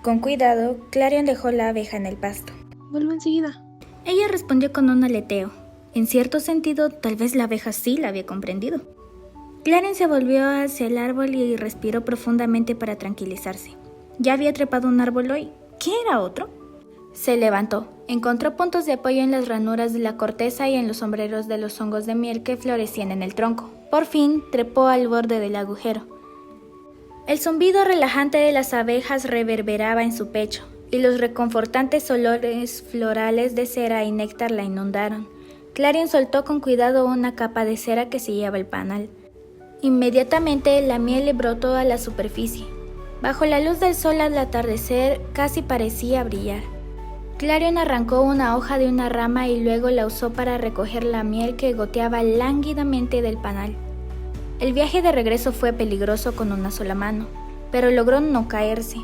Con cuidado, Clarion dejó la abeja en el pasto. Vuelvo enseguida. Ella respondió con un aleteo. En cierto sentido, tal vez la abeja sí la había comprendido. Clarion se volvió hacia el árbol y respiró profundamente para tranquilizarse. Ya había trepado un árbol hoy. ¿Qué era otro? Se levantó. Encontró puntos de apoyo en las ranuras de la corteza y en los sombreros de los hongos de miel que florecían en el tronco. Por fin, trepó al borde del agujero. El zumbido relajante de las abejas reverberaba en su pecho, y los reconfortantes olores florales de cera y néctar la inundaron. Clarion soltó con cuidado una capa de cera que sellaba el panal. Inmediatamente la miel le brotó a la superficie. Bajo la luz del sol al atardecer casi parecía brillar. Clarion arrancó una hoja de una rama y luego la usó para recoger la miel que goteaba lánguidamente del panal. El viaje de regreso fue peligroso con una sola mano, pero logró no caerse.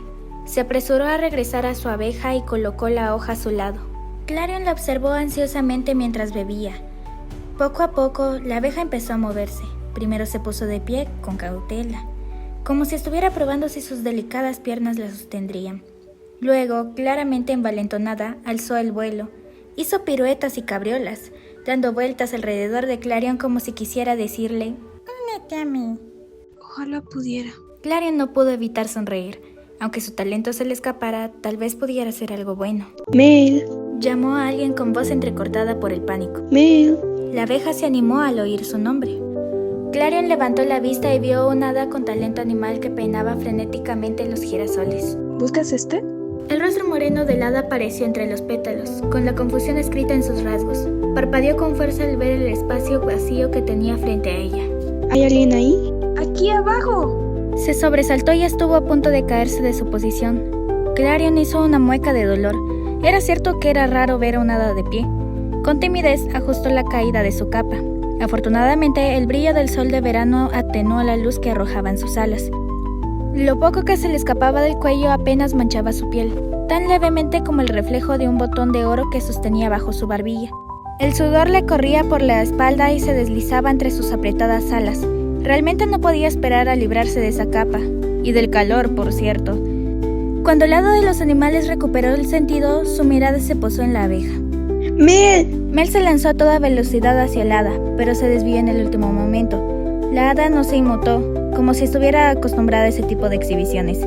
Se apresuró a regresar a su abeja y colocó la hoja a su lado. Clarion la observó ansiosamente mientras bebía. Poco a poco, la abeja empezó a moverse. Primero se puso de pie, con cautela, como si estuviera probando si sus delicadas piernas la sostendrían. Luego, claramente envalentonada, alzó el vuelo. Hizo piruetas y cabriolas, dando vueltas alrededor de Clarion como si quisiera decirle: «Únete a mí». Ojalá pudiera. Clarion no pudo evitar sonreír. Aunque su talento se le escapara, tal vez pudiera ser algo bueno. Mel. Llamó a alguien con voz entrecortada por el pánico. Mel. La abeja se animó al oír su nombre. Clarion levantó la vista y vio un hada con talento animal que peinaba frenéticamente los girasoles. ¿Buscas este? El rostro moreno del hada apareció entre los pétalos, con la confusión escrita en sus rasgos. Parpadeó con fuerza al ver el espacio vacío que tenía frente a ella. ¿Hay alguien ahí? ¡Aquí abajo! Se sobresaltó y estuvo a punto de caerse de su posición. Clarion hizo una mueca de dolor. Era cierto que era raro ver a un hada de pie. Con timidez ajustó la caída de su capa. Afortunadamente, el brillo del sol de verano atenuó la luz que arrojaban sus alas. Lo poco que se le escapaba del cuello apenas manchaba su piel, tan levemente como el reflejo de un botón de oro que sostenía bajo su barbilla. El sudor le corría por la espalda y se deslizaba entre sus apretadas alas. Realmente no podía esperar a librarse de esa capa, y del calor, por cierto. Cuando el hada de los animales recuperó el sentido, su mirada se posó en la abeja. ¡Mel! Mel se lanzó a toda velocidad hacia el hada, pero se desvió en el último momento. La hada no se inmutó, como si estuviera acostumbrada a ese tipo de exhibiciones.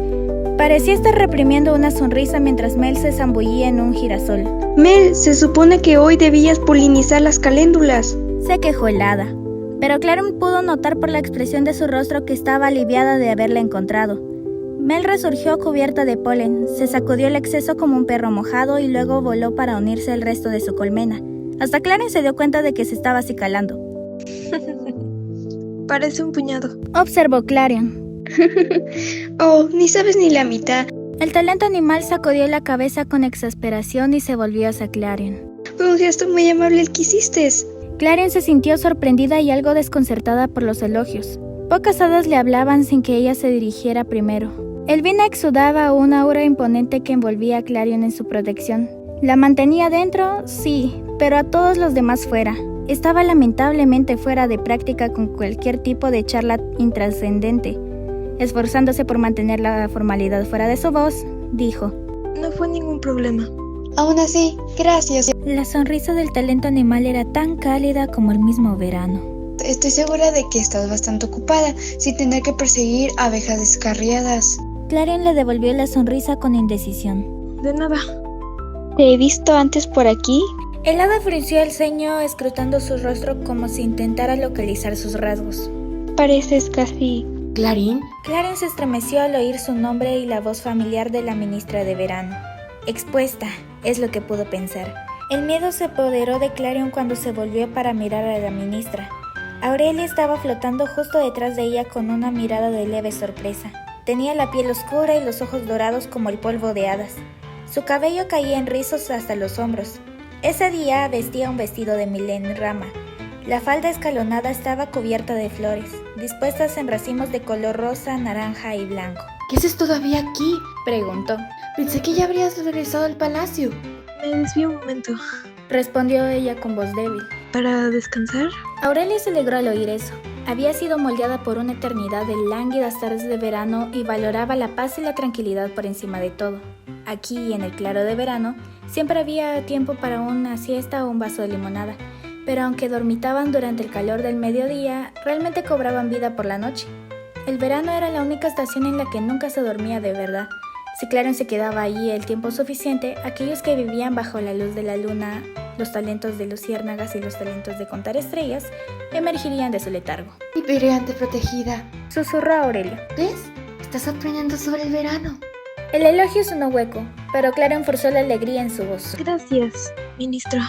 Parecía estar reprimiendo una sonrisa mientras Mel se zambullía en un girasol. Mel, se supone que hoy debías polinizar las caléndulas. Se quejó el hada, pero Clarion pudo notar por la expresión de su rostro que estaba aliviada de haberla encontrado. Mel resurgió cubierta de polen, se sacudió el exceso como un perro mojado y luego voló para unirse al resto de su colmena. Hasta Clarion se dio cuenta de que se estaba acicalando. Parece un puñado. Observó Clarion. Oh, ni sabes ni la mitad. El talento animal sacudió la cabeza con exasperación y se volvió hacia Clarion. Fue un gesto muy amable el que hiciste. Clarion se sintió sorprendida y algo desconcertada por los elogios. Pocas hadas le hablaban sin que ella se dirigiera primero. Elvina exudaba una aura imponente que envolvía a Clarion en su protección. La mantenía dentro, sí, pero a todos los demás fuera. Estaba lamentablemente fuera de práctica con cualquier tipo de charla intrascendente. Esforzándose por mantener la formalidad fuera de su voz, dijo: No fue ningún problema. Aún así, gracias. La sonrisa del talento animal era tan cálida como el mismo verano. Estoy segura de que estás bastante ocupada, sin tener que perseguir abejas descarriadas. Clarion le devolvió la sonrisa con indecisión. De nada. ¿Te he visto antes por aquí? El hada frunció el ceño, escrutando su rostro como si intentara localizar sus rasgos. Pareces casi... ¿Clarín? Clarion se estremeció al oír su nombre y la voz familiar de la ministra de verano. Expuesta, es lo que pudo pensar. El miedo se apoderó de Clarion cuando se volvió para mirar a la ministra. Aurelia estaba flotando justo detrás de ella con una mirada de leve sorpresa. Tenía la piel oscura y los ojos dorados como el polvo de hadas. Su cabello caía en rizos hasta los hombros. Ese día vestía un vestido de milén rama. La falda escalonada estaba cubierta de flores, dispuestas en racimos de color rosa, naranja y blanco. ¿Qué haces todavía aquí? Preguntó. Pensé que ya habrías regresado al palacio. Me desvío un momento. Respondió ella con voz débil. ¿Para descansar? Aurelia se alegró al oír eso. Había sido moldeada por una eternidad de lánguidas tardes de verano y valoraba la paz y la tranquilidad por encima de todo. Aquí, en el claro de verano, siempre había tiempo para una siesta o un vaso de limonada, pero aunque dormitaban durante el calor del mediodía, realmente cobraban vida por la noche. El verano era la única estación en la que nunca se dormía de verdad. Si Clarion se quedaba allí el tiempo suficiente, aquellos que vivían bajo la luz de la luna, los talentos de luciérnagas y los talentos de contar estrellas, emergirían de su letargo. Viviré ante protegida. Susurró Aurelio. ¿Ves? Estás aprendiendo sobre el verano. El elogio sonó hueco, pero Clarion forzó la alegría en su voz. Gracias, ministro.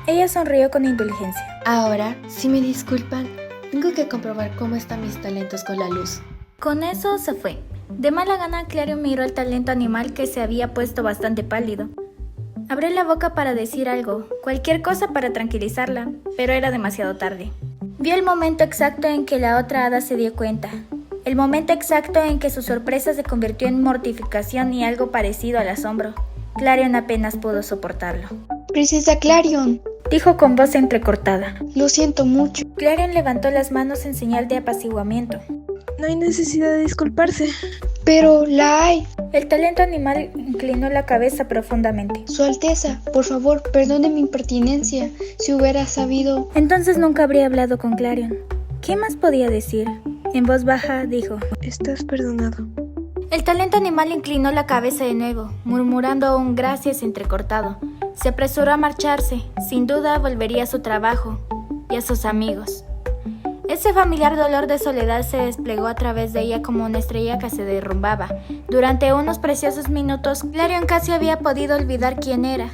Ella sonrió con indulgencia. Ahora, si me disculpan, tengo que comprobar cómo están mis talentos con la luz. Con eso se fue. De mala gana, Clarion miró al talento animal que se había puesto bastante pálido. Abrió la boca para decir algo, cualquier cosa para tranquilizarla, pero era demasiado tarde. Vio el momento exacto en que la otra hada se dio cuenta. El momento exacto en que su sorpresa se convirtió en mortificación y algo parecido al asombro. Clarion apenas pudo soportarlo. Princesa Clarion, Dijo con voz entrecortada. lo siento mucho. Clarion levantó las manos en señal de apaciguamiento. No hay necesidad de disculparse. Pero la hay. El talento animal inclinó la cabeza profundamente. Su Alteza, por favor, perdone mi impertinencia. Si hubiera sabido... Entonces nunca habría hablado con Clarion. ¿Qué más podía decir? En voz baja dijo. Estás perdonado. El talento animal inclinó la cabeza de nuevo, murmurando un gracias entrecortado. Se apresuró a marcharse. Sin duda volvería a su trabajo y a sus amigos. Ese familiar dolor de soledad se desplegó a través de ella como una estrella que se derrumbaba. Durante unos preciosos minutos, Clarion casi había podido olvidar quién era.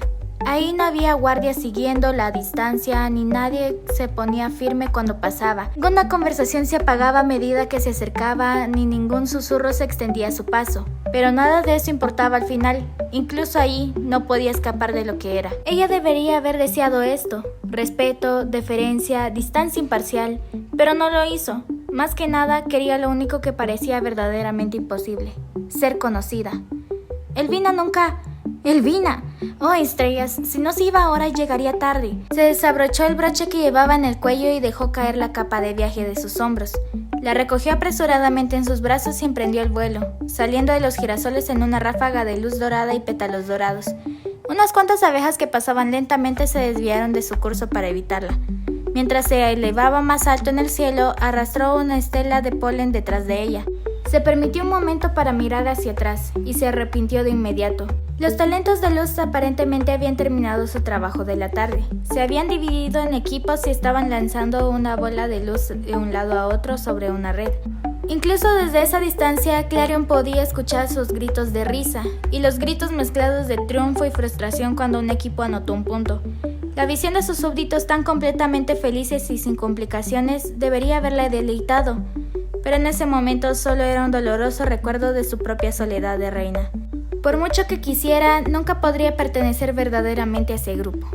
Ahí no había guardia siguiendo la distancia, ni nadie se ponía firme cuando pasaba. Ninguna conversación se apagaba a medida que se acercaba, ni ningún susurro se extendía a su paso. Pero nada de eso importaba al final. Incluso ahí no podía escapar de lo que era. Ella debería haber deseado esto: respeto, deferencia, distancia imparcial, pero no lo hizo. Más que nada quería lo único que parecía verdaderamente imposible: ser conocida. ¡Elvina! ¡Oh, estrellas! Si no se iba ahora, llegaría tarde. Se desabrochó el broche que llevaba en el cuello y dejó caer la capa de viaje de sus hombros. La recogió apresuradamente en sus brazos y emprendió el vuelo, saliendo de los girasoles en una ráfaga de luz dorada y pétalos dorados. Unas cuantas abejas que pasaban lentamente se desviaron de su curso para evitarla. Mientras se elevaba más alto en el cielo, arrastró una estela de polen detrás de ella. Se permitió un momento para mirar hacia atrás y se arrepintió de inmediato. Los talentos de luz aparentemente habían terminado su trabajo de la tarde. Se habían dividido en equipos y estaban lanzando una bola de luz de un lado a otro sobre una red. Incluso desde esa distancia, Clarion podía escuchar sus gritos de risa y los gritos mezclados de triunfo y frustración cuando un equipo anotó un punto. La visión de sus súbditos tan completamente felices y sin complicaciones debería haberla deleitado, pero en ese momento solo era un doloroso recuerdo de su propia soledad de reina. Por mucho que quisiera, nunca podría pertenecer verdaderamente a ese grupo.